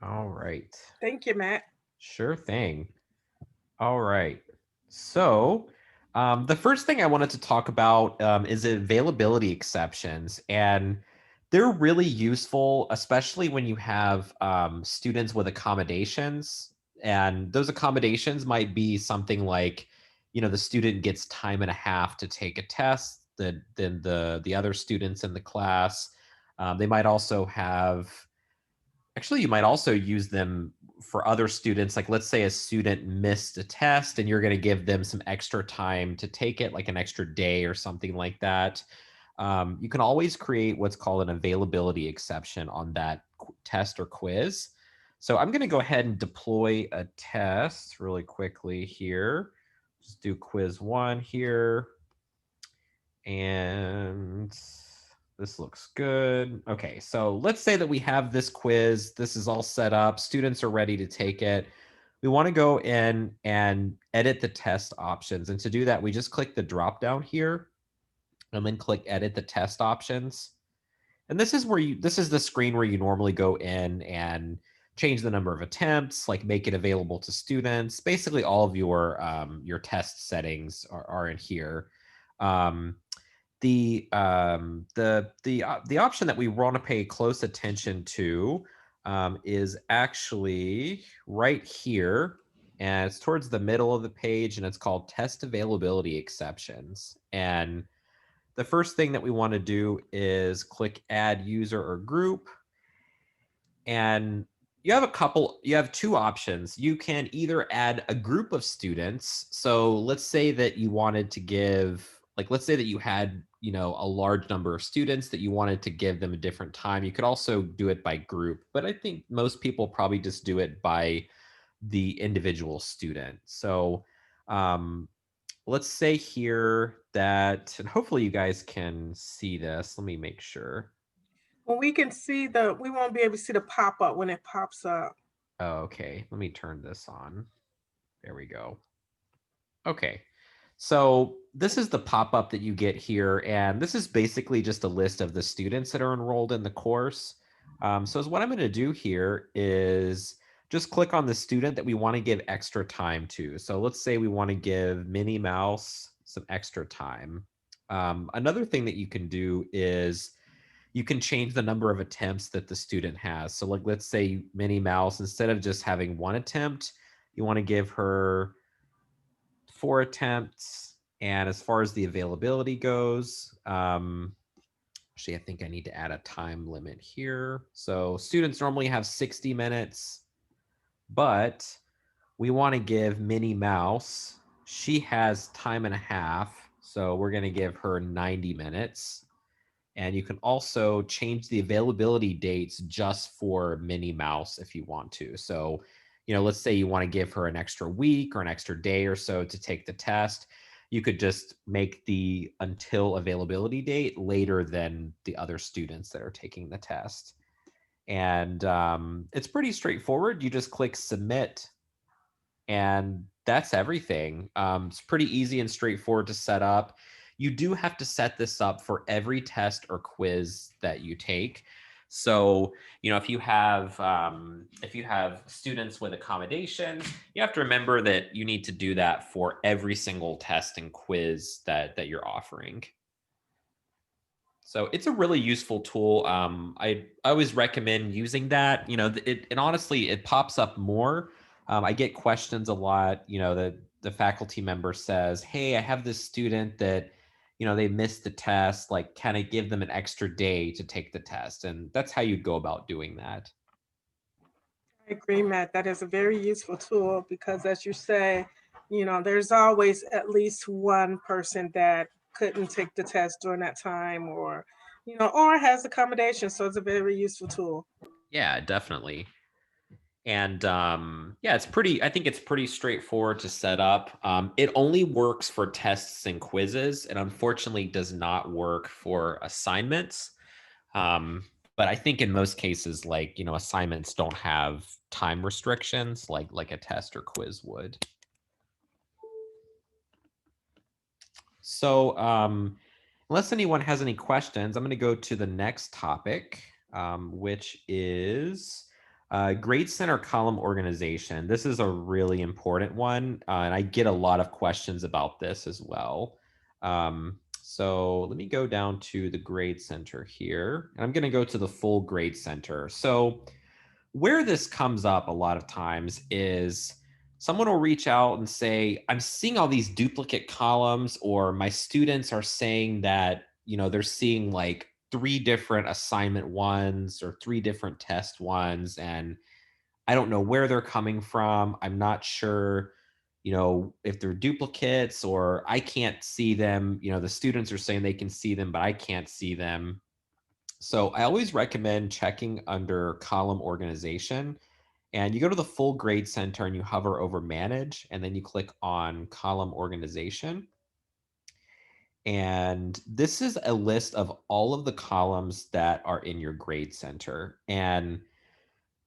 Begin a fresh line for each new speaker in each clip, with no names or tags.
All right.
Thank you, Matt.
Sure thing. All right. So, the first thing I wanted to talk about is availability exceptions. And they're really useful, especially when you have students with accommodations. And those accommodations might be something like, the student gets time and a half to take a test than the other students in the class. They might also have Actually, you might also use them for other students. Like, let's say a student missed a test and you're going to give them some extra time to take it, like an extra day or something like that. You can always create what's called an availability exception on that test or quiz. So I'm going to go ahead and deploy a test really quickly here. Just do quiz one here. And this looks good. Okay, so let's say that we have this quiz. This is all set up. Students are ready to take it. We want to go in and edit the test options. And to do that, we just click the drop down here and then click edit the test options. And this is the screen where you normally go in and change the number of attempts, like make it available to students. Basically, all of your test settings are in here. Um, the option that we want to pay close attention to is actually right here, and it's towards the middle of the page, and it's called test availability exceptions. And the first thing that we want to do is click add user or group, and you have two options. You can either add a group of students. So let's say that you wanted to give, like, let's say that you had, a large number of students that you wanted to give them a different time. You could also do it by group, but I think most people probably just do it by the individual student. So um, let's say here that, and hopefully you guys can see this. Let me make sure.
When we can see we won't be able to see the pop up when it pops up.
Oh, okay, let me turn this on. There we go. Okay. So this is the pop-up that you get here, and this is basically just a list of the students that are enrolled in the course. So what I'm going to do here is just click on the student that we want to give extra time to. So let's say we want to give Minnie Mouse some extra time. Another thing that you can do is you can change the number of attempts that the student has. So like, let's say Minnie Mouse, instead of just having one attempt, you want to give her 4 attempts. And as far as the availability goes, actually, I think I need to add a time limit here. So students normally have 60 minutes, but we want to give Minnie Mouse, she has time and a half. So we're going to give her 90 minutes. And you can also change the availability dates just for Minnie Mouse if you want to. So, let's say you want to give her an extra week or an extra day or so to take the test. You could just make the until availability date later than the other students that are taking the test. And it's pretty straightforward. You just click submit, and that's everything. It's pretty easy and straightforward to set up. You do have to set this up for every test or quiz that you take. So, if you have students with accommodations, you have to remember that you need to do that for every single test and quiz that you're offering. So it's a really useful tool. I always recommend using that. And honestly, it pops up more. I get questions a lot. The faculty member says, "Hey, I have this student that, they missed the test. Like, can I give them an extra day to take the test?" And that's how you'd go about doing that.
I agree, Matt. That is a very useful tool because, as you say, there's always at least one person that couldn't take the test during that time, or has accommodations. So it's a very useful tool.
Yeah, definitely. And yeah, I think it's pretty straightforward to set up. It only works for tests and quizzes, and unfortunately does not work for assignments. But I think in most cases, like, assignments don't have time restrictions like a test or quiz would. So unless anyone has any questions, I'm going to go to the next topic, which is Grade Center column organization. This is a really important one, and I get a lot of questions about this as well. So let me go down to the Grade Center here, and I'm going to go to the full Grade Center. So where this comes up a lot of times is someone will reach out and say, I'm seeing all these duplicate columns, or my students are saying that, they're seeing like 3 different assignment ones or 3 different test ones, and I don't know where they're coming from. I'm not sure, if they're duplicates, or I can't see them. The students are saying they can see them, but I can't see them. So I always recommend checking under column organization, and you go to the full grade center and you hover over manage, and then you click on column organization. And this is a list of all of the columns that are in your grade center. And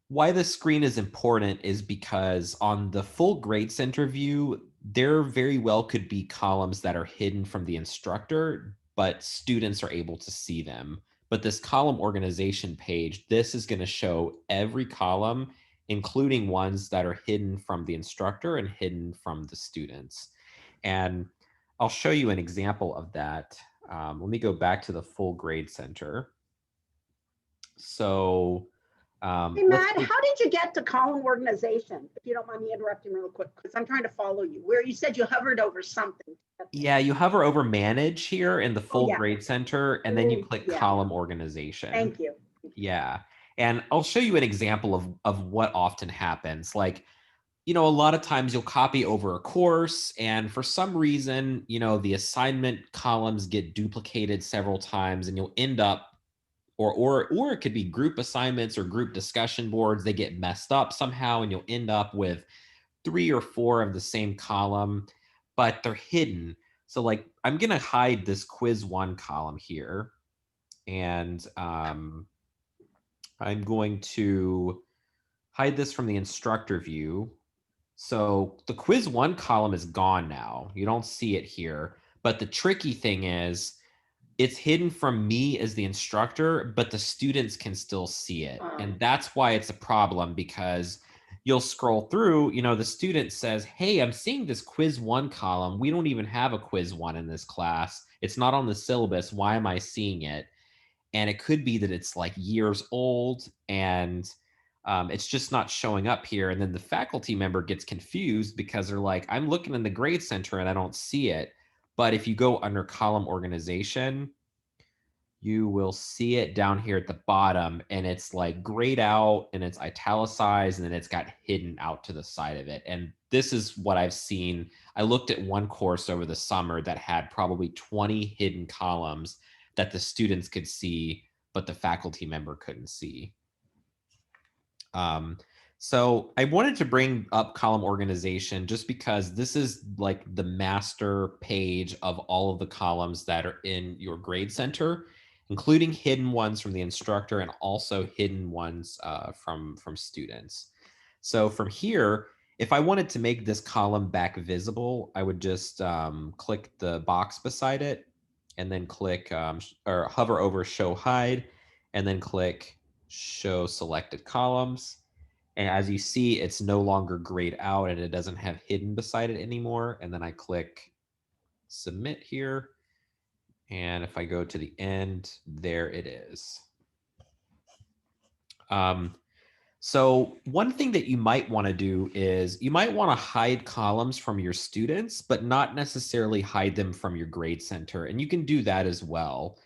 why this screen is important is because on the full grade center view, there very well could be columns that are hidden from the instructor, but students are able to see them. But this column organization page, this is going to show every column, including ones that are hidden from the instructor and hidden from the students. And I'll show you an example of that. Let me go back to the full grade center. So
Hey, Matt, how did you get to column organization? If you don't mind me interrupting real quick, because I'm trying to follow you. Where you said you hovered over something.
Yeah, you hover over manage here in the full
yeah.
grade center, and then you click
yeah.
column organization.
Thank you.
Yeah. And I'll show you an example of what often happens. Like, a lot of times you'll copy over a course, and for some reason, the assignment columns get duplicated several times, and you'll end up, or it could be group assignments or group discussion boards, they get messed up somehow, and you'll end up with 3 or 4 of the same column, but they're hidden. So like, I'm going to hide this quiz 1 column here, and I'm going to hide this from the instructor view. So the quiz 1 column is gone now. You don't see it here. But the tricky thing is it's hidden from me as the instructor, but the students can still see it. And that's why it's a problem, because you'll scroll through, the student says, hey, I'm seeing this quiz 1 column. We don't even have a quiz 1 in this class. It's not on the syllabus. Why am I seeing it? And it could be that it's like years old, and it's just not showing up here. And then the faculty member gets confused because they're like, I'm looking in the grade center and I don't see it. But if you go under column organization, you will see it down here at the bottom, and it's like grayed out and it's italicized, and then it's got hidden out to the side of it. And this is what I've seen. I looked at one course over the summer that had probably 20 hidden columns that the students could see, but the faculty member couldn't see. So I wanted to bring up column organization just because this is like the master page of all of the columns that are in your grade center, including hidden ones from the instructor and also hidden ones from students. So from here, if I wanted to make this column back visible, I would just click the box beside it, and then click or hover over show hide, and then click show selected columns. And as you see, it's no longer grayed out and it doesn't have hidden beside it anymore. And then I click submit here. And if I go to the end, there it is. So one thing that you might want to do is you might want to hide columns from your students, but not necessarily hide them from your grade center. And you can do that as well.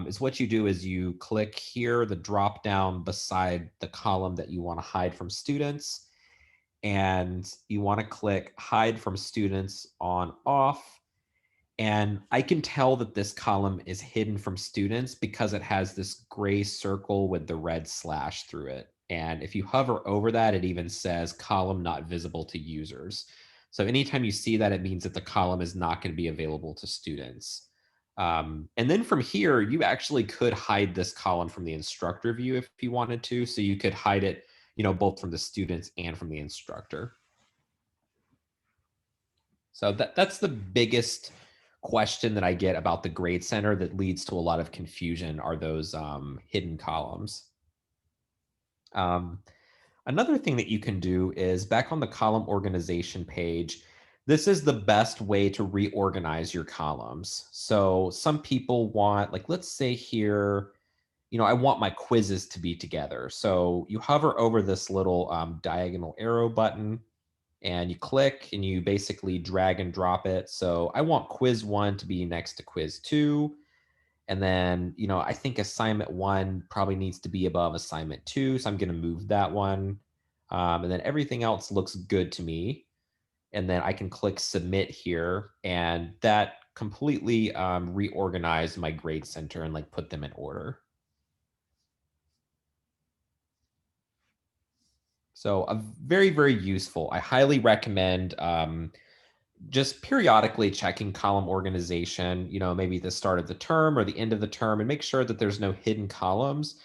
Is what you do is you click here, the drop down beside the column that you want to hide from students. And you want to click hide from students on off. And I can tell that this column is hidden from students because it has this gray circle with the red slash through it. And if you hover over that, it even says column not visible to users. So anytime you see that, it means that the column is not going to be available to students. And then from here, you actually could hide this column from the instructor view if you wanted to. So you could hide it, both from the students and from the instructor. So that's the biggest question that I get about the grade center that leads to a lot of confusion, are those hidden columns. Another thing that you can do is back on the column organization page, this is the best way to reorganize your columns. So some people want, like, let's say here, I want my quizzes to be together. So you hover over this little diagonal arrow button and you click and you basically drag and drop it. So I want quiz 1 to be next to quiz 2. And then, I think assignment 1 probably needs to be above assignment 2. So I'm going to move that one. And then everything else looks good to me. And then I can click submit here. And that completely reorganized my grade center and like put them in order. So very, very useful. I highly recommend just periodically checking column organization, maybe the start of the term or the end of the term, and make sure that there's no hidden columns.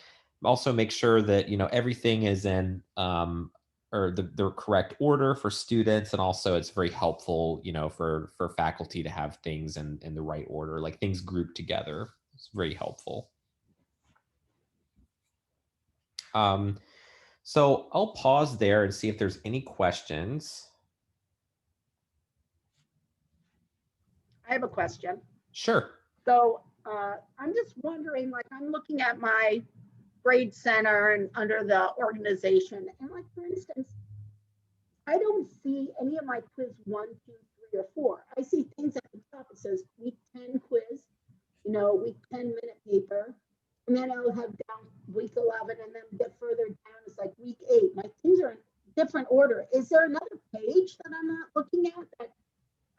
Also make sure that, everything is in or the correct order for students. And also it's very helpful, for faculty to have things in the right order, like things grouped together. It's very helpful. So I'll pause there and see if there's any questions.
I have a question.
Sure.
So I'm just wondering, like, I'm looking at my grade center and under the organization, and like, for instance, I don't see any of my quiz 1, 2, 3, or 4. I see things at the top. It says week 10 quiz, week 10 minute paper. And then I'll have down week 11, and then get further down, it's like week 8. My things are in different order. Is there another page that I'm not looking at that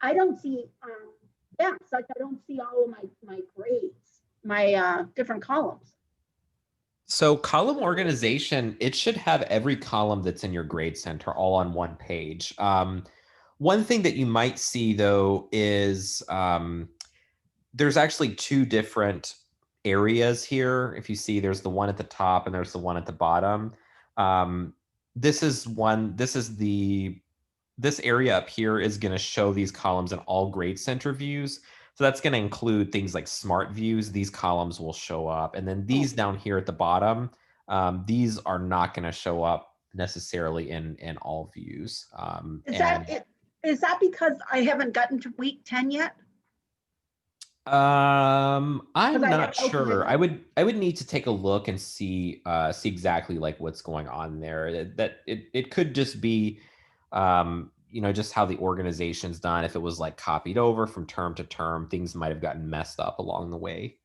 I don't see? Yeah, it's like I don't see all of my grades, my different columns.
So column organization, it should have every column that's in your grade center all on one page. One thing that you might see though is there's actually 2 different areas here. If you see, there's the one at the top and there's the one at the bottom. This area up here is going to show these columns in all grade center views. So that's going to include things like smart views. These columns will show up. And then these down here at the bottom, these are not going to show up necessarily in all views.
Is that because I haven't gotten to week 10 yet?
I'm not sure. I would need to take a look and see exactly like what's going on there. That it could just be just how the organization's done. If it was like copied over from term to term, things might have gotten messed up along the way.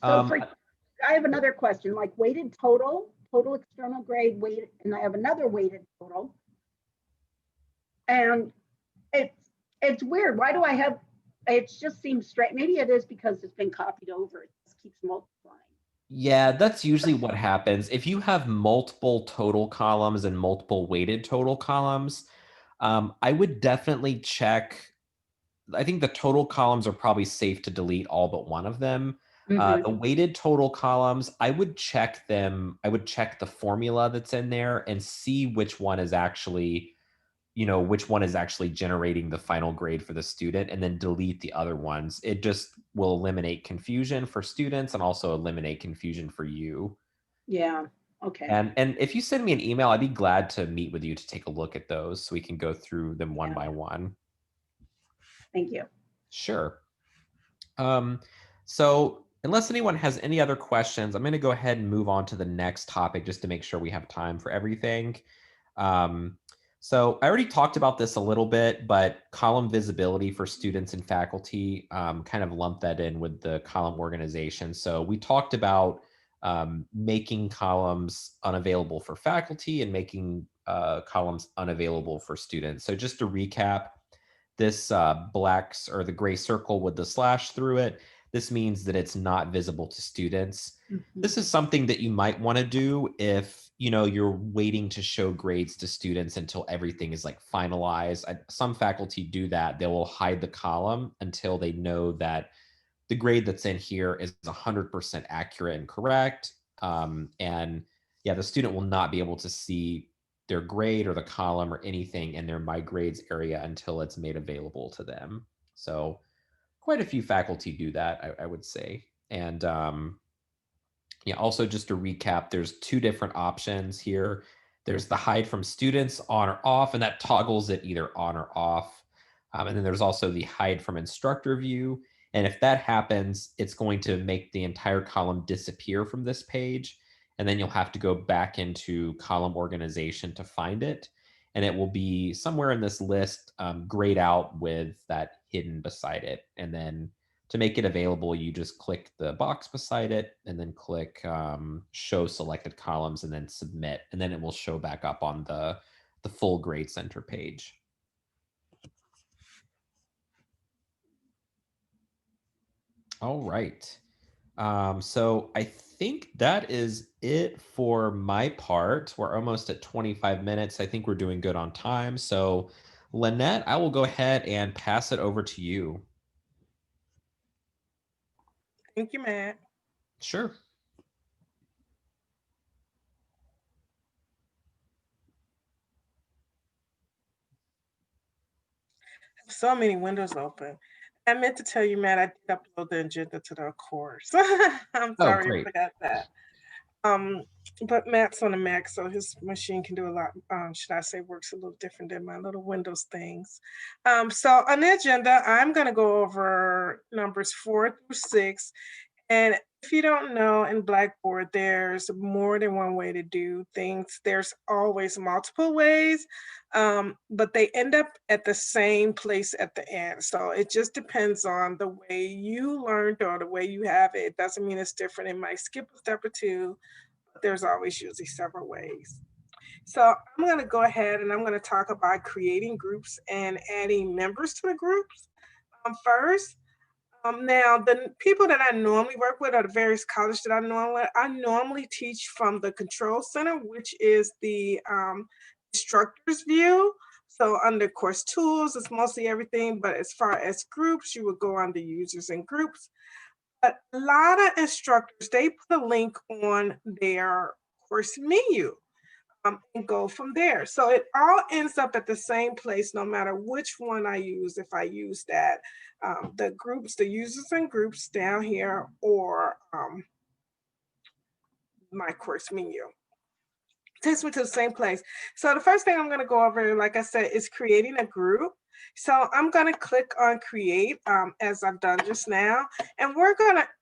I have another question, like weighted total external grade weighted, and I have another weighted total. And it's weird. Why do I have, it just seems straight. Maybe it is because it's been copied over. It just keeps multiplying.
Yeah, that's usually what happens. If you have multiple total columns and multiple weighted total columns, I would definitely check. I think the total columns are probably safe to delete all but one of them. The weighted total columns, I would check them. I would check the formula that's in there and see which one is actually generating the final grade for the student, and then delete the other ones. It just will eliminate confusion for students and also eliminate confusion for you.
Yeah. Okay.
And if you send me an email, I'd be glad to meet with you to take a look at those so we can go through them one by one.
Thank you. Sure.
So unless anyone has any other questions, I'm going to go ahead and move on to the next topic just to make sure we have time for everything. So I already talked about this a little bit, but column visibility for students and faculty, kind of lump that in with the column organization. So we talked about making columns unavailable for faculty and making columns unavailable for students. So just to recap, this the gray circle with the slash through it, this means that it's not visible to students. This is something that you might want to do if you're waiting to show grades to students until everything is like finalized. Some faculty do that. They will hide the column until they know that the grade that's in here is 100% accurate and correct. And yeah, the student will not be able to see their grade or the column or anything in their My Grades area until it's made available to them. So quite a few faculty do that, I would say. And Yeah, also just to recap, there's two different options here. There's the hide from students on or off, and that toggles it either on or off. And then there's also the hide from instructor view. And if that happens, it's going to make the entire column disappear from this page. And then you'll have to go back into column organization to find it. And it will be somewhere in this list, grayed out with that hidden beside it. And then to make it available, you just click the box beside it and then click show selected columns and then submit. And then it will show back up on the full Grade Center page. All right. So I think that is it for my part. We're almost at 25 minutes. I think we're doing good on time. So Lynette, I will go ahead and pass it over to you.
Thank you, Matt.
Sure.
So many windows open. I meant to tell you, Matt, I did upload the agenda to the course. I'm
Oh,
sorry, I
great.
forgot that. But Matt's on a Mac, so his machine can do a lot, should I say, works a little different than my little Windows things. So on the agenda, I'm going to go over numbers 4 through 6. And if you don't know, in Blackboard, there's more than one way to do things. There's always multiple ways, but they end up at the same place at the end. So it just depends on the way you learned or the way you have it. It doesn't mean it's different. It might skip a step or two, but there's always usually several ways. So I'm going to go ahead and I'm going to talk about creating groups and adding members to the groups first. Now, the people that I normally work with, or the various colleges that I normally teach from the control center, which is the instructor's view. So under course tools, it's mostly everything, but as far as groups, you would go under users and groups. But a lot of instructors, they put a link on their course menu. And go from there. So it all ends up at the same place, no matter which one I use. If I use that, the groups, the users and groups down here, or my course menu. Takes me to the same place. So the first thing I'm going to go over, like I said, is creating a group. So I'm going to click on create, as I've done just now. And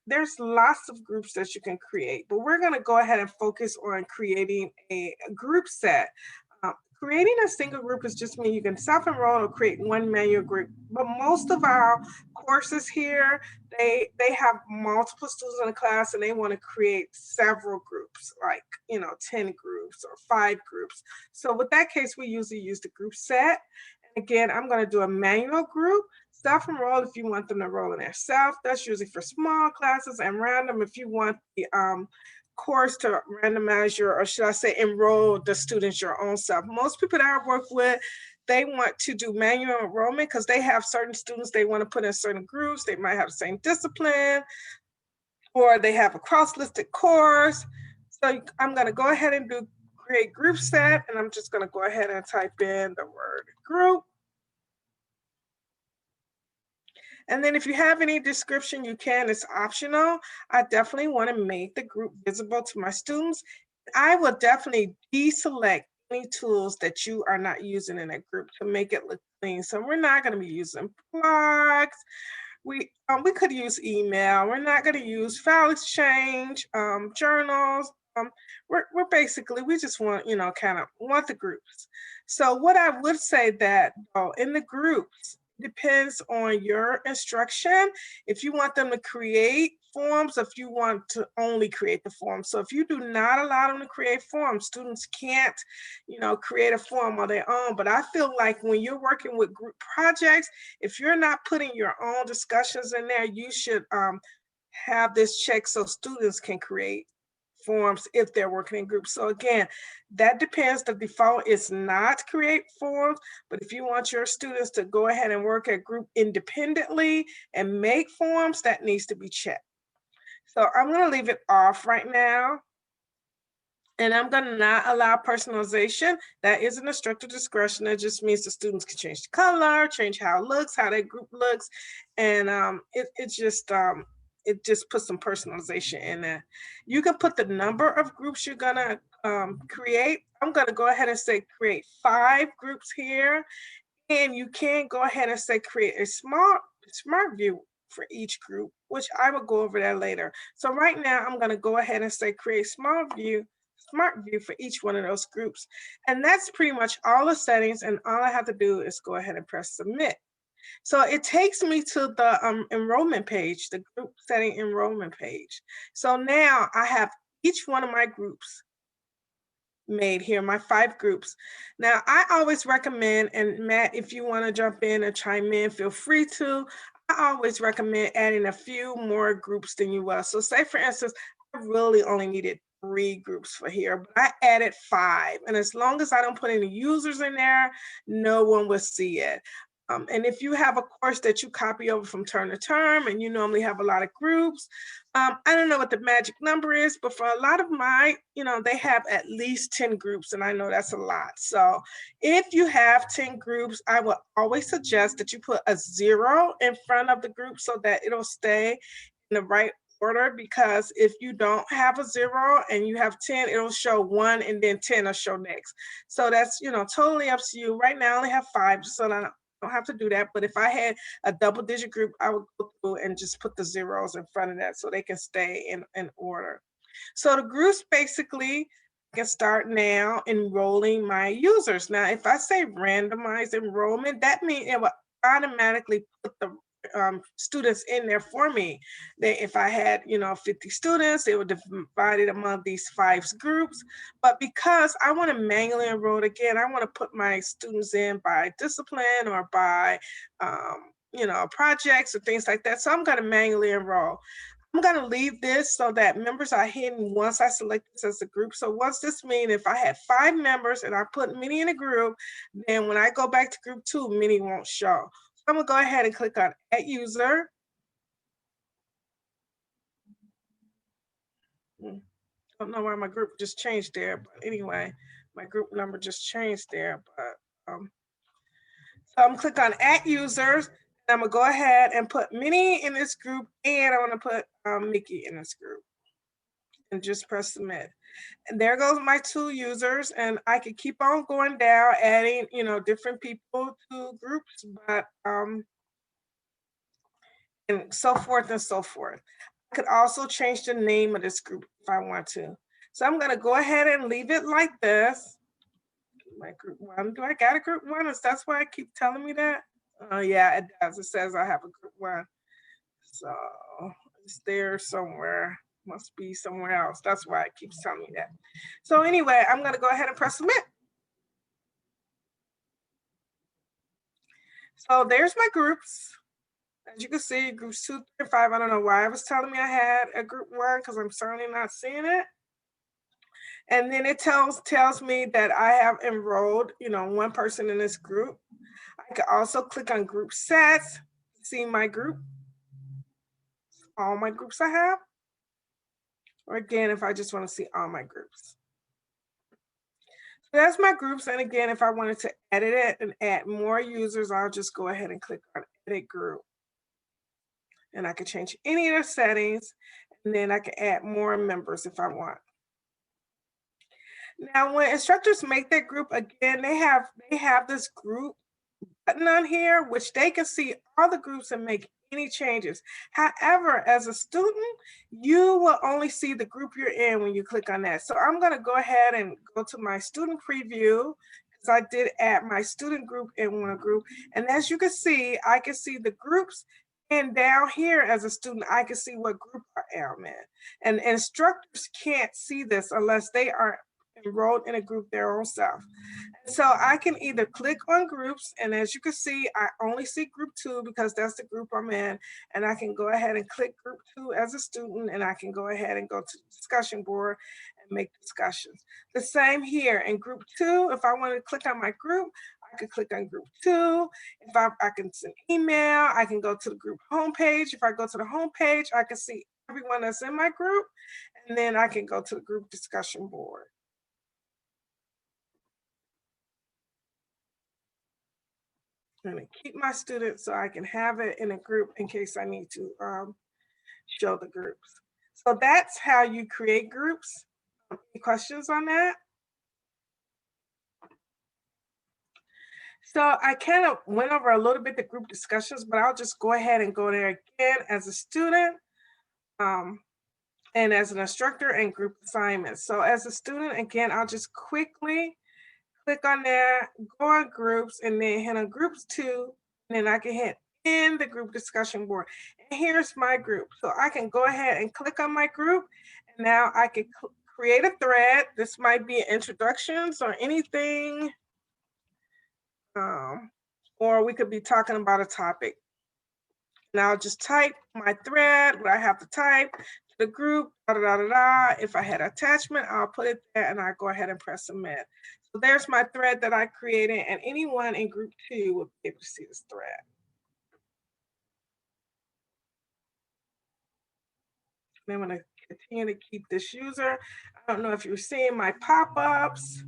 there's lots of groups that you can create, but we're going to go ahead and focus on creating a group set. Creating a single group is just mean you can self-enroll or create one manual group. But most of our courses here, they have multiple students in the class and they want to create several groups, like 10 groups or 5 groups. So with that case, we usually use the group set. And again, I'm going to do a manual group. Self-enroll if you want them to enroll in themselves. That's usually for small classes, and random if you want the course to randomize or should I say enroll the students your own self. Most people that I work with, they want to do manual enrollment because they have certain students they want to put in certain groups. They might have the same discipline, or they have a cross-listed course. So I'm going to go ahead and do create group set, and I'm just going to go ahead and type in the word group. And then if you have any description, you can, it's optional. I definitely want to make the group visible to my students. I will definitely deselect any tools that you are not using in a group to make it look clean. So we're not going to be using blogs. We could use email. We're not going to use file exchange, journals. We're basically, we just want, kind of want the groups. So what I would say that in the groups, depends on your instruction. If you want them to create forms, if you want to only create the form. So if you do not allow them to create forms, students can't, create a form on their own. But I feel like when you're working with group projects, if you're not putting your own discussions in there, you should have this check so students can create forms if they're working in groups. So again, that depends. The default is not create forms, but if you want your students to go ahead and work at group independently and make forms, that needs to be checked. So I'm going to leave it off right now. And I'm going to not allow personalization. That is an instructor discretion. That just means the students can change the color, change how it looks, how their group looks. And it's just it just puts some personalization in there. You can put the number of groups you're gonna create. I'm gonna go ahead and say create 5 groups here. And you can go ahead and say create a smart view for each group, which I will go over that later. So right now I'm gonna go ahead and say create smart view for each one of those groups. And that's pretty much all the settings, and all I have to do is go ahead and press submit. So it takes me to the enrollment page, the group setting enrollment page. So now I have each one of my groups made here, my 5 groups. Now, I always recommend, and Matt, if you want to jump in and chime in, feel free to. I always recommend adding a few more groups than you will. So say, for instance, I really only needed 3 groups for here, but I added 5. And as long as I don't put any users in there, no one will see it. And if you have a course that you copy over from term to term and you normally have a lot of groups, I don't know what the magic number is, but for a lot of my, they have at least 10 groups, and I know that's a lot. So if you have 10 groups, I will always suggest that you put a 0 in front of the group so that it'll stay in the right order, because if you don't have a 0 and you have 10, it'll show 1 and then 10 will show next. So that's, totally up to you. Right now I only have 5, so I don't have to do that. But if I had a double-digit group, I would go through and just put the zeros in front of that so they can stay in order. So the groups basically can start now enrolling my users. Now, if I say randomized enrollment, that means it will automatically put the students in there for me. If I had 50 students, they were divided among these 5 groups. But because I want to manually enroll again, I want to put my students in by discipline or by projects or things like that. So I'm going to manually enroll. I'm going to leave this so that members are hidden once I select this as a group. So what's this mean? If I had 5 members and I put many in a group, then when I go back to group 2, many won't show. So I'm going to go ahead and click on Add User. Don't know why my group just changed there, but anyway, my group number just changed there. But so I'm click on Add Users. I'm gonna go ahead and put Minnie in this group, and I want to put Mickey in this group, and just press submit. And there goes my 2 users, and I could keep on going down, adding different people to groups, but and so forth and so forth. I could also change the name of this group if I want to. So I'm gonna go ahead and leave it like this. My group 1. Do I got a group 1? That's why it keep telling me that? Yeah, it does. It says I have a group 1. So it's there somewhere. Must be somewhere else. That's why it keeps telling me that. So anyway, I'm gonna go ahead and press submit. So there's my groups. As you can see, groups 2, 3, and 5. I don't know why it was telling me I had a group 1, because I'm certainly not seeing it. And then it tells me that I have enrolled, 1 person in this group. I could also click on group sets, see my group, all my groups I have. Or again, if I just want to see all my groups. So that's my groups. And again, if I wanted to edit it and add more users, I'll just go ahead and click on edit group. And I can change any of the settings, and then I can add more members if I want. Now, when instructors make their group, again, they have this group button on here, which they can see all the groups and make any changes. However, as a student, you will only see the group you're in when you click on that. So I'm going to go ahead and go to my student preview, because I did add my student group in one group. And as you can see, I can see the groups. And down here, as a student, I can see what group I am in. And instructors can't see this unless they are enrolled in a group their own self. So I can either click on groups, and as you can see, I only see group 2 because that's the group I'm in. And I can go ahead and click group 2 as a student, and I can go ahead and go to the discussion board and make discussions. The same here in group 2. If I want to click on my group, I can click on group 2. If I can send email, I can go to the group homepage. If I go to the homepage, I can see everyone that's in my group, and then I can go to the group discussion board. I'm going to keep my students so I can have it in a group in case I need to show the groups. So that's how you create groups. Any questions on that? So I kind of went over a little bit the group discussions, but I'll just go ahead and go there again as a student and as an instructor and group assignments. So as a student, again, I'll just quickly click on there, go on groups, and then hit on groups 2, and then I can hit in the group discussion board. And here's my group. So I can go ahead and click on my group, and now I can create a thread. This might be introductions or anything, or we could be talking about a topic. Now I'll just type my thread, what I have to type, to the group, da, da, da, da, da. If I had an attachment, I'll put it there and I go ahead and press submit. So there's my thread that I created, and anyone in group 2 will be able to see this thread. I'm going to continue to keep this user. I don't know if you're seeing my pop-ups.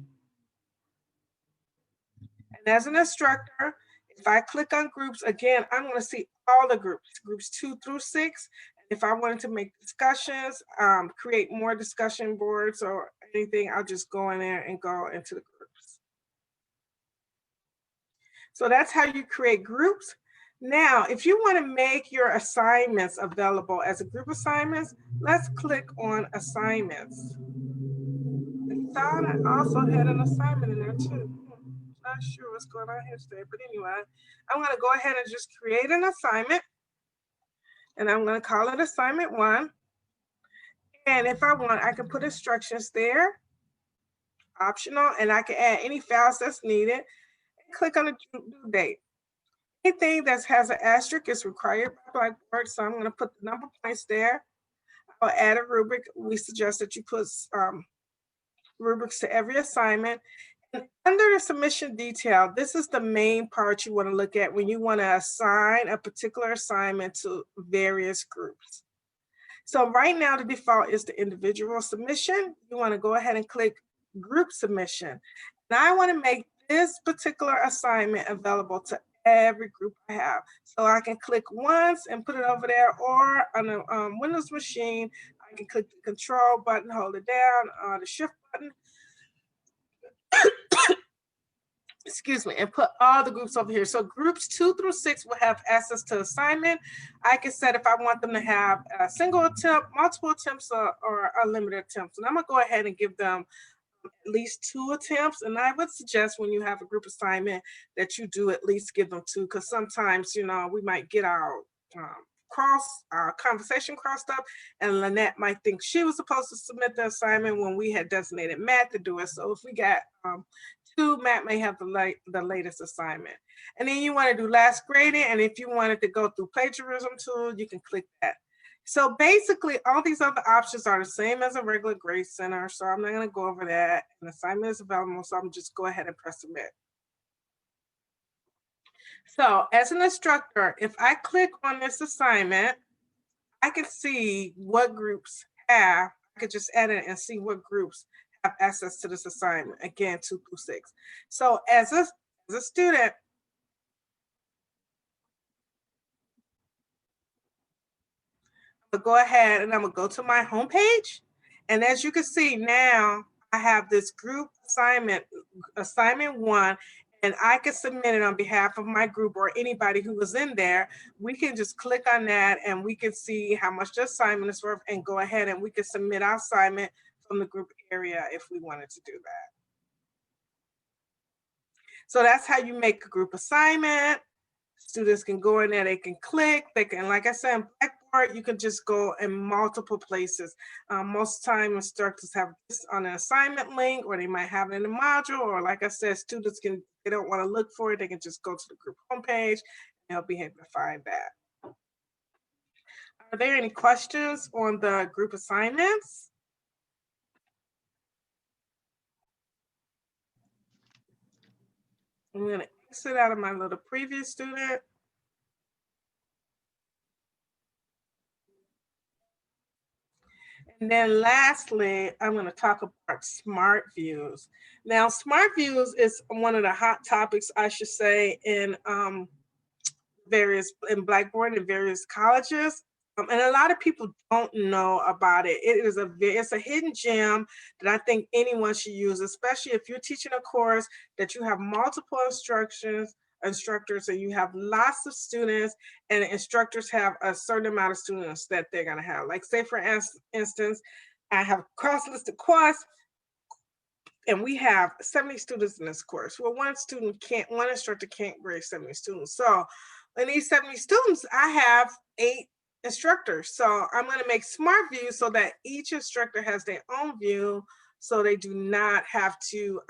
And as an instructor, if I click on groups, again, I'm going to see all the groups 2 through 6. If I wanted to make discussions, create more discussion boards or anything, I'll just go in there and go into the groups. So that's how you create groups. Now, if you want to make your assignments available as a group assignments, let's click on assignments. I thought I also had an assignment in there too. Not sure what's going on here today, but anyway, I'm going to go ahead and just create an assignment, and I'm going to call it assignment 1. And if I want, I can put instructions there, optional, and I can add any files that's needed. Click on the due date. Anything that has an asterisk is required by Blackboard, so I'm going to put the number points there. I'll add a rubric. We suggest that you put rubrics to every assignment. And under the submission detail, this is the main part you want to look at when you want to assign a particular assignment to various groups. So right now, the default is the individual submission. You want to go ahead and click group submission. Now I want to make this particular assignment available to every group I have. So I can click once and put it over there, or on a Windows machine, I can click the control button, hold it down, the shift button, excuse me, and put all the groups over here. So groups 2 through 6 will have access to assignment. I can set if I want them to have a single attempt, multiple attempts, or unlimited attempts. And I'm gonna go ahead and give them at least 2 attempts. And I would suggest when you have a group assignment that you do at least give them 2, because sometimes, you know, we might get our conversation crossed up, and Lynette might think she was supposed to submit the assignment when we had designated Matt to do it. So if we got 2, Matt may have the latest assignment. And then you want to do last grading, and if you wanted to go through plagiarism tool, you can click that. So basically, all these other options are the same as a regular grade center, so I'm not going to go over that. An assignment is available, so I'm just go ahead and press submit. So as an instructor, if I click on this assignment, I can see what groups have. I could just edit and see what groups have access to this assignment. Again, 2 through 6. So as a student, I'm gonna go ahead and I'm gonna go to my home page. And as you can see now, I have this group assignment 1, and I can submit it on behalf of my group or anybody who was in there. We can just click on that and we can see how much the assignment is worth and go ahead and we can submit our assignment from the group area if we wanted to do that. So that's how you make a group assignment. Students can go in there, they can click, they can, like I said, in Blackboard, you can just go in multiple places. Most time instructors have this on an assignment link, or they might have it in a module, or like I said, students can, they don't want to look for it, they can just go to the group homepage and they'll be able to find that. Are there any questions on the group assignments? I'm going to exit out of my little preview student. And then lastly, I'm going to talk about smart views. Now, smart views is one of the hot topics, I should say, in Blackboard and various colleges. And a lot of people don't know about it. It's a hidden gem that I think anyone should use, especially if you're teaching a course that you have multiple instructors, and you have lots of students, and the instructors have a certain amount of students that they're going to have. Like, say for instance, I have cross-listed course, and we have 70 students in this course. Well, one instructor can't grade 70 students. So in these 70 students, I have 8 instructors. So I'm going to make smart views so that each instructor has their own view, so they do not have to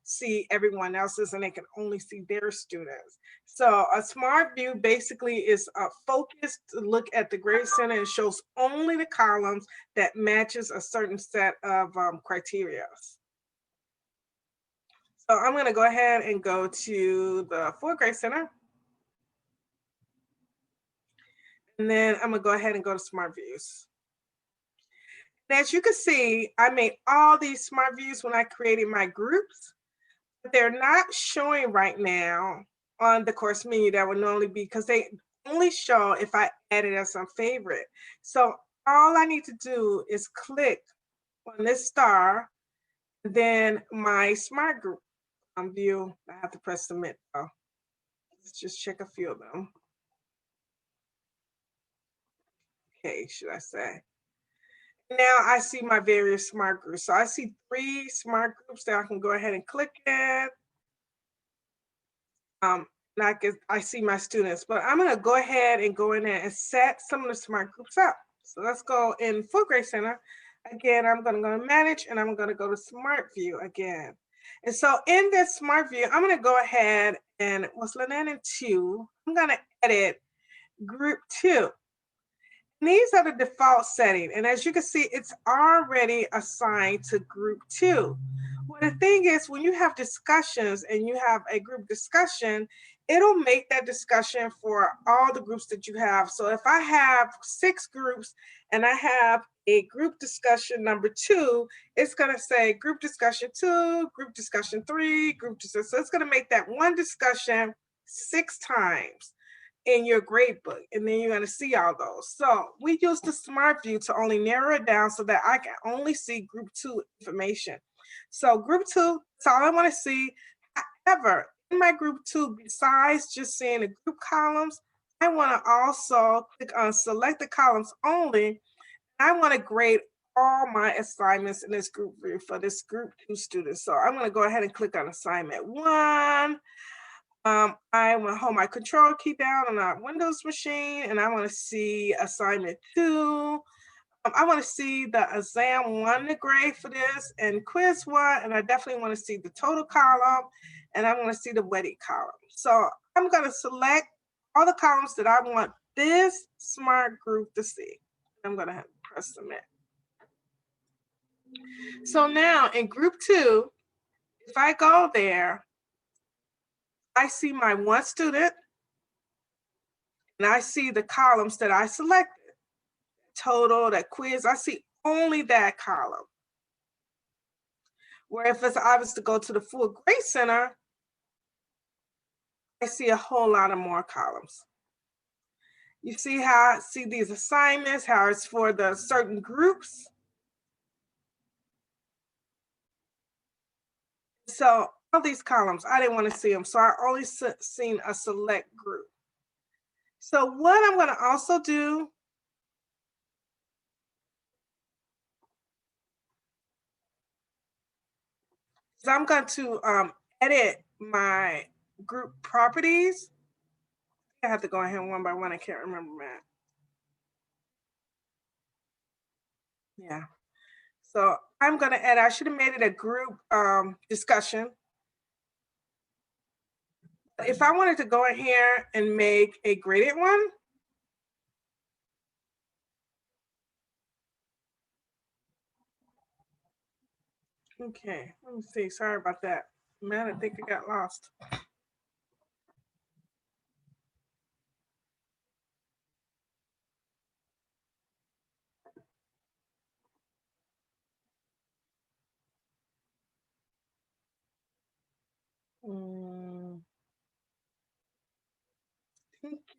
see everyone else's, and they can only see their students. So a smart view basically is a focused look at the grade center and shows only the columns that matches a certain set of criteria. So I'm going to go ahead and go to the full grade center. And then I'm going to go ahead and go to smart views. And as you can see, I made all these smart views when I created my groups, but they're not showing right now on the course menu. That would normally be, because they only show if I add it as a favorite. So all I need to do is click on this star, then my smart group view. I have to press submit though. Let's just check a few of them. Okay, should I say? Now I see my various smart groups. So I see 3 smart groups that I can go ahead and click in. I see my students, but I'm going to go ahead and go in there and set some of the smart groups up. So let's go in full grade center. Again, I'm going to go to manage, and I'm going to go to smart view again. And so in this smart view, I'm going to go ahead and what's in 2, I'm going to edit group 2. And these are the default setting. And as you can see, it's already assigned to group 2. Well, the thing is, when you have discussions and you have a group discussion, it'll make that discussion for all the groups that you have. So if I have 6 groups and I have a group discussion number 2, it's going to say group discussion 2, group discussion 3, group discussion. So it's going to make that one discussion 6 times in your grade book, and then you're going to see all those. So we use the smart view to only narrow it down so that I can only see group 2 information. So group 2, that's all I want to see. However, in my group 2, besides just seeing the group columns, I want to also click on select the columns only. I want to grade all my assignments in this group view for this group 2 students. So I'm going to go ahead and click on assignment 1. I want to hold my control key down on our Windows machine, and I want to see assignment 2. I want to see the exam 1 grade for this, and quiz 1, and I definitely want to see the total column, and I want to see the weighted column. So I'm going to select all the columns that I want this smart group to see. I'm going to press submit. So now in group 2, if I go there, I see my 1 student, and I see the columns that I selected. Total, that quiz, I see only that column. Where if I was to go to the full grade center, I see a whole lot of more columns. You see how I see these assignments, how it's for the certain groups. So all these columns, I didn't want to see them. So I only seen a select group. So what I'm going to also do is I'm going to edit my group properties. I have to go ahead one by one. I can't remember that. Yeah. So I'm going to add, I should have made it a group discussion. If I wanted to go in here and make a graded one, okay, let me see. Sorry about that. Man, I think I got lost.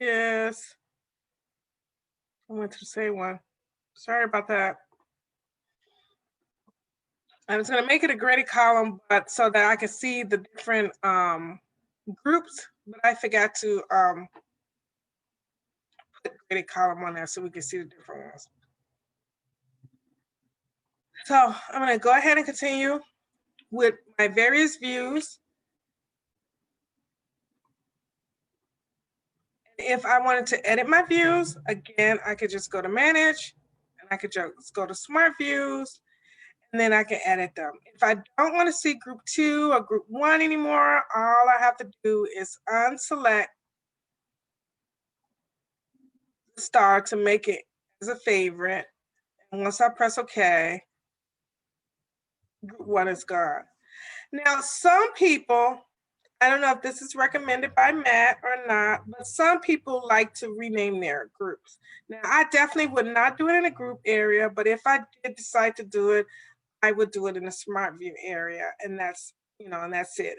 Yes. I went to say one. Sorry about that. I was going to make it a graded column, but so that I could see the different groups, but I forgot to put graded column on there so we can see the different ones. So I'm going to go ahead and continue with my various views. If I wanted to edit my views, again, I could just go to manage and I could just go to smart views and then I can edit them. If I don't want to see group 2 or group 1 anymore, all I have to do is unselect the star to make it as a favorite. And once I press OK, group 1 is gone. Now, some people, I don't know if this is recommended by Matt or not, but some people like to rename their groups. Now, I definitely would not do it in a group area, but if I did decide to do it, I would do it in a smart view area, and that's, and that's it.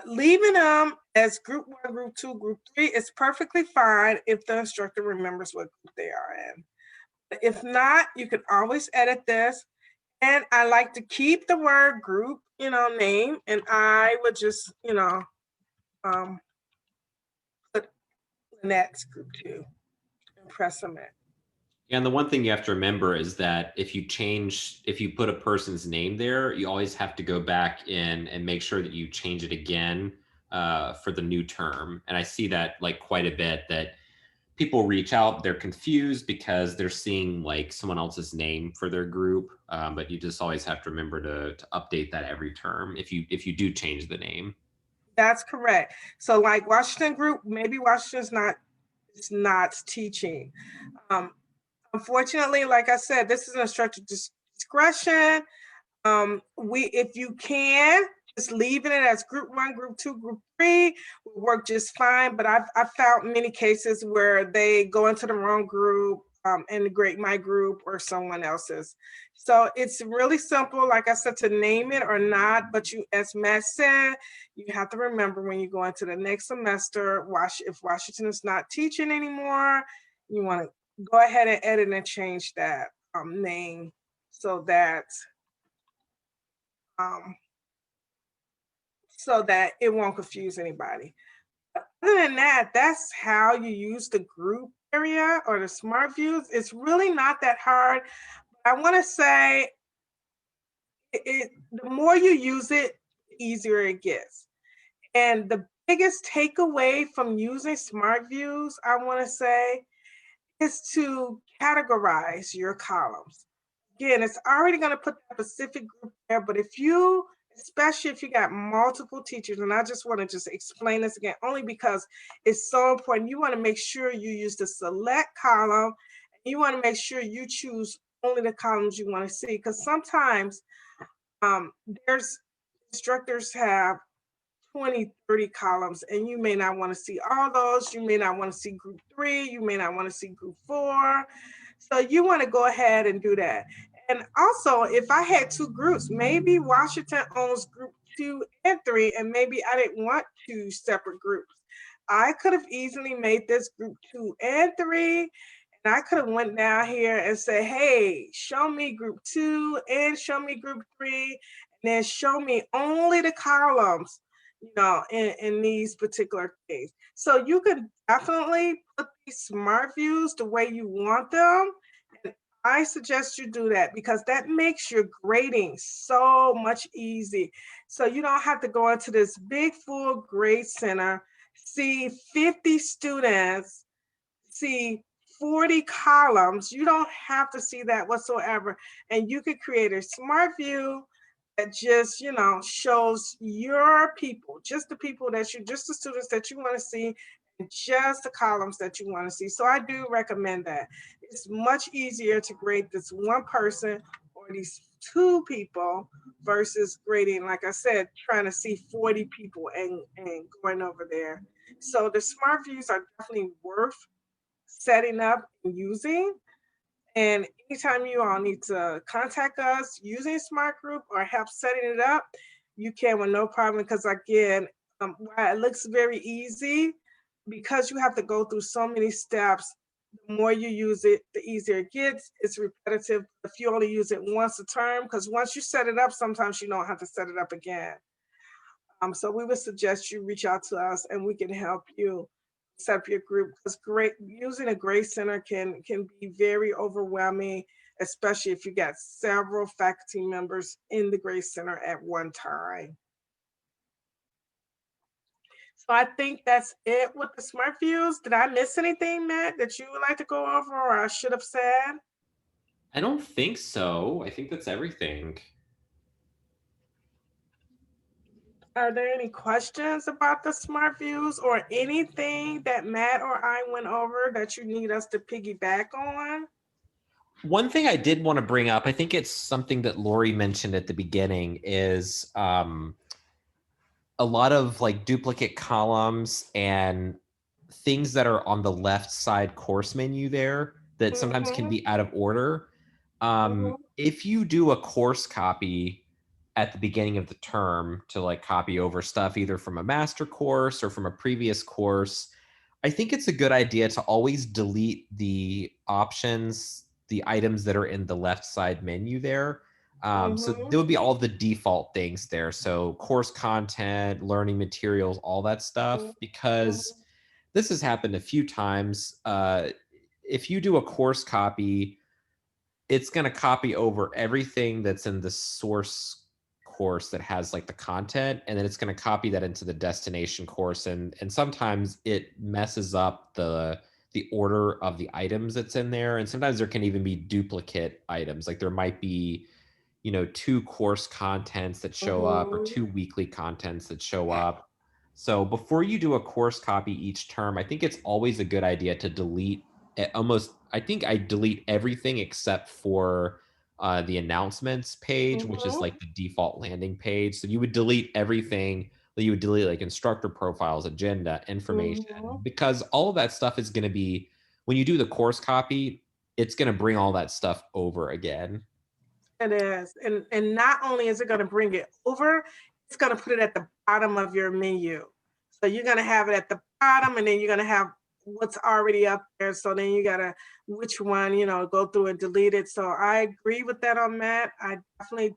Leaving them as group 1, group 2, group 3 is perfectly fine if the instructor remembers what group they are in. But if not, you can always edit this. And I like to keep the word group, name, and I would just, put Lynette's group 2 and press submit.
And the one thing you have to remember is that if you put a person's name there, you always have to go back in and make sure that you change it again for the new term. And I see that like quite a bit, that people reach out, they're confused because they're seeing like someone else's name for their group. But you just always have to remember to update that every term if you do change the name.
That's correct. So like Washington group, maybe Washington's not teaching. Unfortunately, like I said, this is an instructor discretion. If you can, just leaving it as group 1, group 2, group 3 will work just fine. But I've found many cases where they go into the wrong group and grade my group or someone else's. So it's really simple, like I said, to name it or not. But as Matt said, you have to remember when you go into the next semester, if Washington is not teaching anymore, you want to go ahead and edit and change that name so that it won't confuse anybody. Other than that, that's how you use the group area or the smart views. It's really not that hard. I want to say the more you use it, the easier it gets. And the biggest takeaway from using smart views, I want to say, is to categorize your columns. Again, it's already going to put that specific group there, but especially if you got multiple teachers, and I just want to just explain this again, only because it's so important. You want to make sure you use the select column. And you want to make sure you choose only the columns you want to see, because sometimes there's instructors have 20, 30 columns, and you may not want to see all those. You may not want to see group 3. You may not want to see group 4. So you want to go ahead and do that. And also, if I had 2 groups, maybe Washington owns group 2 and 3, and maybe I didn't want 2 separate groups. I could have easily made this group 2 and 3, and I could have went down here and say, hey, show me group 2 and show me group 3, and then show me only the columns, in these particular things. So you can definitely put these smart views the way you want them. And I suggest you do that because that makes your grading so much easy. So you don't have to go into this big full grade center, see 50 students, see 40 columns. You don't have to see that whatsoever. And you could create a smart view that just, shows your people, just the students that you want to see, and just the columns that you want to see. So I do recommend that. It's much easier to grade this one person or these 2 people versus grading, like I said, trying to see 40 people and going over there. So the smart views are definitely worth setting up and using. And anytime you all need to contact us using Smart Group or help setting it up, you can with no problem. Because again, while it looks very easy, because you have to go through so many steps, The more you use it, the easier it gets. It's repetitive. If you only use it once a term, because once you set it up, sometimes you don't have to set it up again. So we would suggest you reach out to us and we can help you set up your group, because using a Grace Center can be very overwhelming, especially if you got several faculty members in the Grace Center at one time. So I think that's it with the Smart Views. Did I miss anything, Matt, that you would like to go over or I should have said?
I don't think so. I think that's everything.
Are there any questions about the Smart Views or anything that Matt or I went over that you need us to piggyback on?
One thing I did want to bring up, I think it's something that Lori mentioned at the beginning, is a lot of like duplicate columns and things that are on the left side course menu there that sometimes can be out of order. If you do a course copy at the beginning of the term to like copy over stuff either from a master course or from a previous course, I think it's a good idea to always delete the options, the items that are in the left side menu there. So there would be all the default things there. So course content, learning materials, all that stuff, because this has happened a few times. If you do a course copy, it's going to copy over everything that's in the source course that has like the content, and then it's going to copy that into the destination course. And sometimes it messes up the order of the items that's in there. And sometimes there can even be duplicate items. Like there might be, you know, 2 course contents that show up or 2 weekly contents that show up. So before you do a course copy each term, I think it's always a good idea to delete I think I delete everything except for the announcements page, which is like the default landing page. So you would delete everything. You would delete like instructor profiles, agenda, information, because all of that stuff is going to be, when you do the course copy, it's going to bring all that stuff over again.
It is. And not only is it going to bring it over, it's going to put it at the bottom of your menu. So you're going to have it at the bottom, and then you're going to have what's already up there. So then you got to, which one, you know, go through and delete it. So I agree with that on Matt. I definitely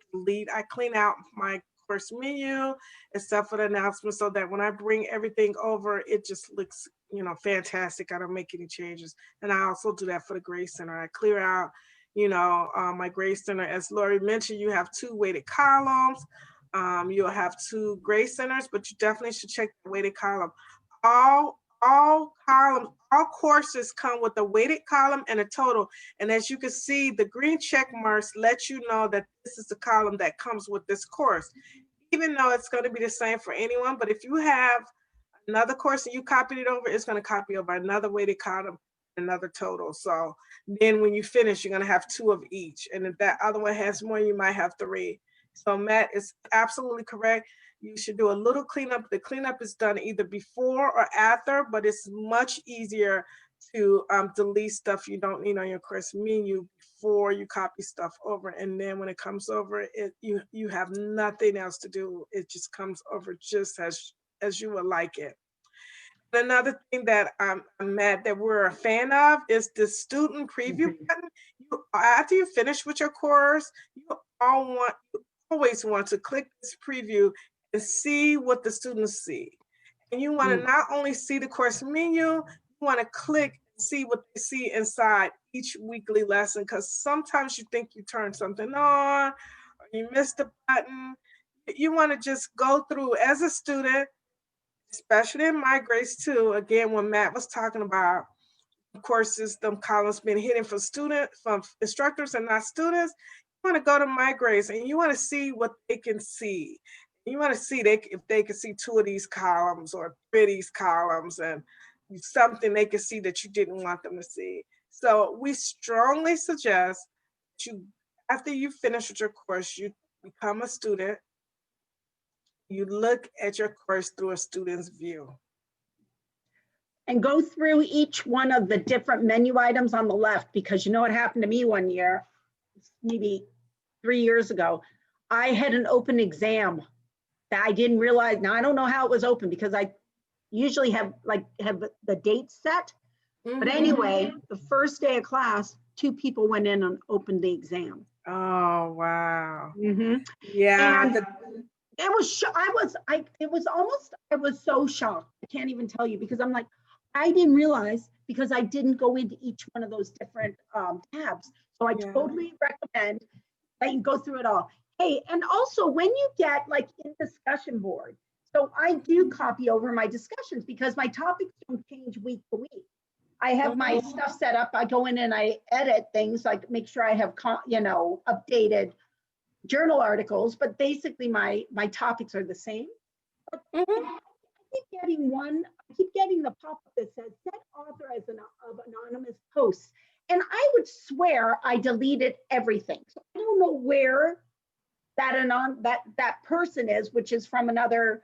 I clean out my course menu except for the announcements, so that when I bring everything over, it just looks, you know, fantastic. I don't make any changes. And I also do that for the Grace Center. I clear out, you know, my Grace Center. As Lori mentioned, you have 2 weighted columns. You'll have 2 Grace Centers, but you definitely should check the weighted column. All columns, all courses come with a weighted column and a total. And as you can see, the green check marks let you know that this is the column that comes with this course, even though it's going to be the same for anyone. But if you have another course and you copied it over, it's going to copy over another weighted column, another total. So then when you finish, you're going to have 2 of each. And if that other one has more, you might have 3. So Matt is absolutely correct. You should do a little cleanup. The cleanup is done either before or after, but it's much easier to delete stuff you don't need on your course menu before you copy stuff over. And then when it comes over, you have nothing else to do. It just comes over just as you would like it. Another thing that I'm mad that we're a fan of is the student preview button. After you finish with your course, you always want to click this preview and see what the students see. And you want to not only see the course menu, you want to click and see what they see inside each weekly lesson, because sometimes you think you turned something on or you missed a button. You want to just go through as a student, especially in my Grace 2, again, when Matt was talking about courses, them columns being hidden from instructors and not students. You want to go to my Grace and you want to see what they can see. You want to see if they can see 2 of these columns or 3 of these columns, and something they can see that you didn't want them to see. So we strongly suggest that after you finish with your course, you become a student. You look at your course through a student's view.
And go through each one of the different menu items on the left, because you know what happened to me one year, maybe 3 years ago. I had an open exam that I didn't realize. Now I don't know how it was open, because I usually have the date set, But anyway, the first day of class, 2 people went in and opened the exam.
Oh, wow.
Mm-hmm.
Yeah.
And it was, I was so shocked. I can't even tell you, because I'm like, I didn't realize, because I didn't go into each one of those different tabs. So I totally recommend that you go through it all. Hey, and also when you get like in discussion board, so I do copy over my discussions because my topics don't change week to week. I have my stuff set up. I go in and I edit things, like make sure I have, updated journal articles, but basically my topics are the same. But I keep getting the pop-up that says set author as of anonymous posts. And I would swear I deleted everything. So I don't know where that person is, which is from another,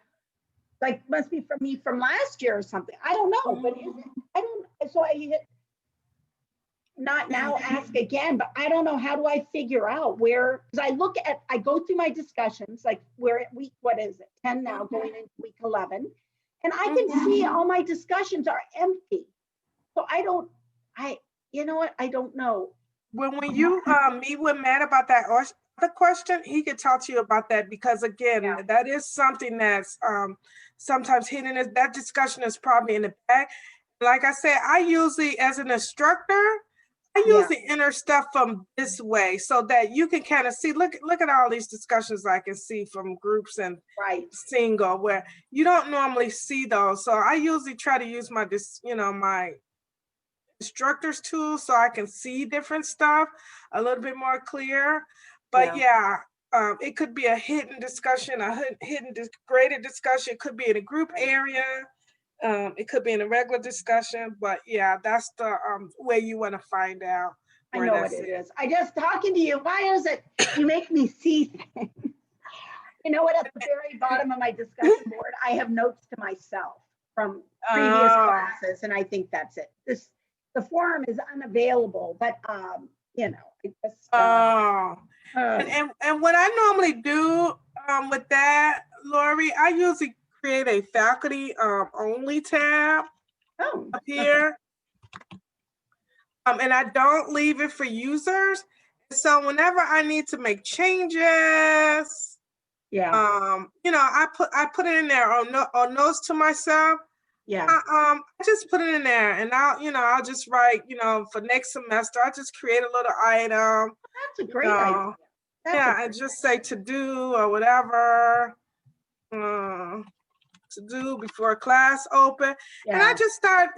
like must be from me from last year or something. I don't know, but so I hit not now, ask again, but I don't know, how do I figure out where, because I go through my discussions, like we're at week, what is it, 10 now, going into week 11, and I can see all my discussions are empty. So you know what, I don't know.
When you meet with Matt about that other question, he could talk to you about that, because again, that is something that's sometimes hidden. That discussion is probably in the back. Like I said, I usually, as an instructor, I usually enter stuff from this way so that you can kind of see, look at all these discussions I can see from groups and single, where you don't normally see those. So I usually try to use my instructor's tools so I can see different stuff a little bit more clear. But it could be a hidden discussion, a hidden graded discussion. It could be in a group area. It could be in a regular discussion, but that's the way you want to find out.
I know what it is. I just talking to you. Why is it you make me see things? You know what? At the very bottom of my discussion board, I have notes to myself from previous classes, and I think that's it. The forum is unavailable, but it just.
And what I normally do with that, Lori, I usually create a faculty only tab up here. And I don't leave it for users. So whenever I need to make changes, I put it in there on notes to myself. I just put it in there, and I'll just write, for next semester, I just create a little item.
That's a great idea.
And just say to do or whatever. To do before class open. And I just start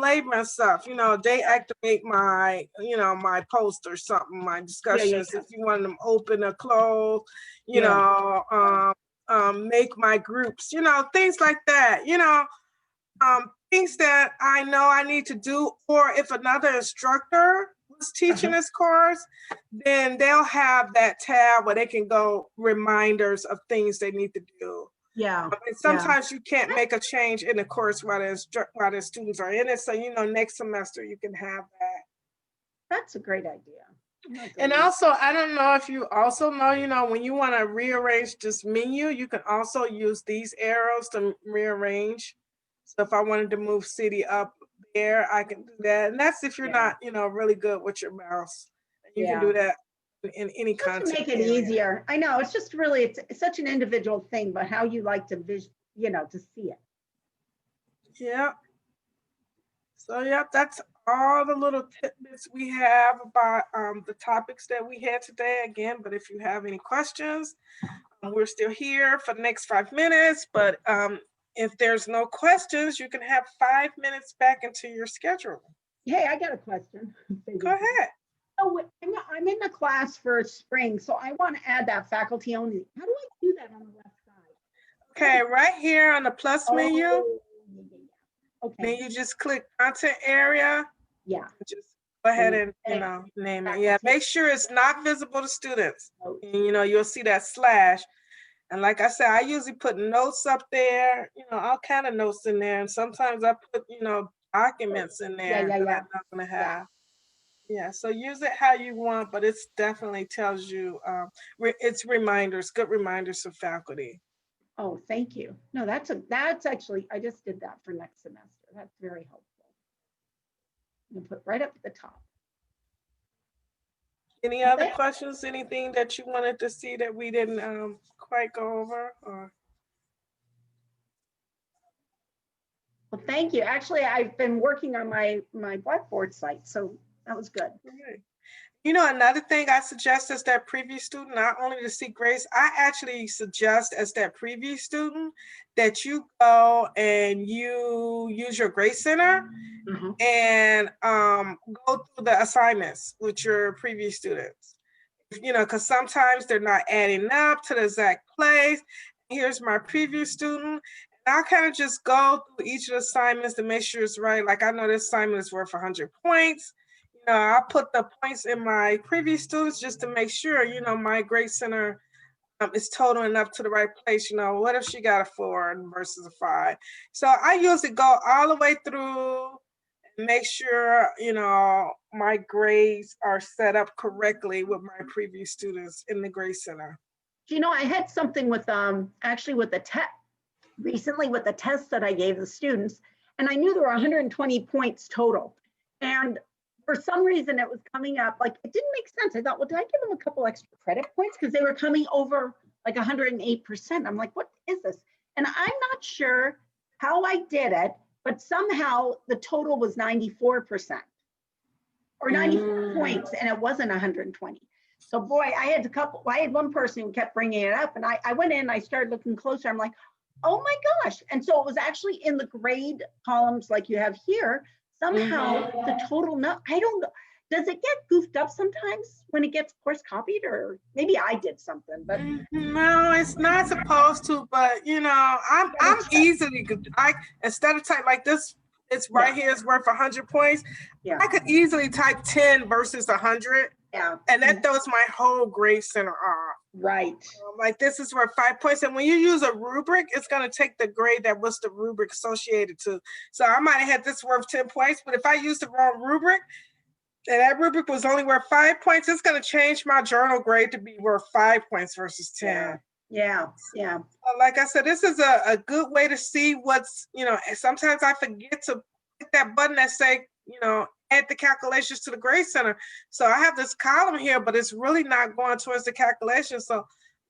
labeling stuff, they activate my, my post or something, my discussions, if you want them open or close, make my groups, things like that, things that I know I need to do, or if another instructor was teaching this course, then they'll have that tab where they can go reminders of things they need to do. And sometimes you can't make a change in the course while the students are in it. So, next semester you can have that.
That's a great idea.
And also, I don't know if you also know, when you want to rearrange this menu, you can also use these arrows to rearrange. So if I wanted to move city up there, I can do that. And that's if you're not, really good with your mouse. You can do that in any content.
To make it easier. I know, it's just really, it's such an individual thing, but how you like to to see it.
Yeah. So that's all the little tidbits we have about the topics that we had today. Again, but if you have any questions, we're still here for the next 5 minutes. But if there's no questions, you can have 5 minutes back into your schedule.
Hey, I got a question.
Go ahead.
Oh, I'm in the class for spring, so I want to add that faculty only. How do I do that on the left side?
Okay, right here on the plus menu.
Okay.
Then you just click content area. Just go ahead and name it. Make sure it's not visible to students. And you'll see that slash. And like I said, I usually put notes up there, all kind of notes in there. And sometimes I put, documents in there that I'm not going to have. So use it how you want, but it definitely tells you, it's reminders, good reminders of faculty.
Oh, thank you. No, that's actually, I just did that for next semester. That's very helpful. You put right up at the top.
Any other questions? Anything that you wanted to see that we didn't quite go over? Or?
Well, thank you. Actually, I've been working on my Blackboard site, so that was good.
Right. You know, another thing I suggest as that preview student, not only to see grades, I actually suggest as that preview student that you go and you use your grade center and go through the assignments with your preview students. You know, because sometimes they're not adding up to the exact place. Here's my preview student. And I'll kind of just go through each of the assignments to make sure it's right. Like I know this assignment is worth 100 points. You know, I'll put the points in my preview students just to make sure, you know, my grade center is totaling up to the right place. You know, what if she got a 4 versus a 5? So I usually go all the way through, make sure, you know, my grades are set up correctly with my preview students in the grade center.
You know, I had something with actually with the test recently with the test that I gave the students, and I knew there were 120 points total. And for some reason it was coming up, like it didn't make sense. I thought, well, did I give them a couple extra credit points? Because they were coming over like 108%. I'm like, what is this? And I'm not sure how I did it, but somehow the total was 94% or 94 points, and it wasn't 120. So boy, I had one person who kept bringing it up, and I went in and I started looking closer. I'm like, oh my gosh. And so it was actually in the grade columns like you have here. Somehow the total, I don't know. Does it get goofed up sometimes when it gets course copied, or maybe I did something, but
no, it's not supposed to. But you know, I'm easily, instead of type like this, it's right here is worth 100 points. I could easily type 10 versus 100. And that throws my whole grade center off.
Right.
Like this is worth 5 points. And when you use a rubric, it's going to take the grade that was the rubric associated to. So I might have had this worth 10 points, but if I used the wrong rubric, and that rubric was only worth 5 points, it's going to change my journal grade to be worth 5 points versus 10.
Yeah.
Like I said, this is a good way to see what's, you know, sometimes I forget to click that button that say, you know, add the calculations to the grade center. So I have this column here, but it's really not going towards the calculation. So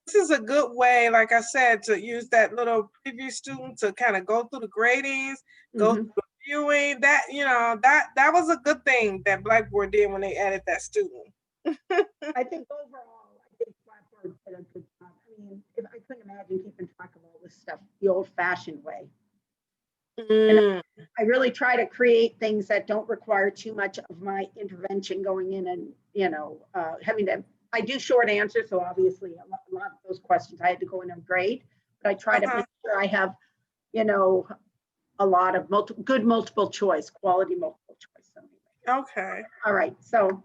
this is a good way, like I said, to use that little preview student to kind of go through the gradings, go through the viewing. That, you know, that was a good thing that Blackboard did when they added that student.
I think overall, I think Blackboard did a good job. I mean, I couldn't imagine keeping track of all this stuff the old-fashioned way. And I really try to create things that don't require too much of my intervention going in and, you know, having to, I do short answers. So obviously a lot of those questions I had to go in and grade, but I try to make sure I have, you know, a lot of good multiple choice, quality multiple choice. So anyway.
Okay.
All right. So.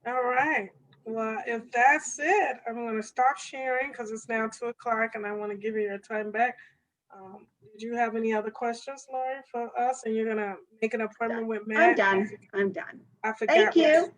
All right. Well, if that's it, I'm going to stop sharing because it's now 2 o'clock and I want to give you your time back. Did you have any other questions, Lori, for us? And you're going to make an appointment with Matt?
I'm done.
I forgot.
Thank you.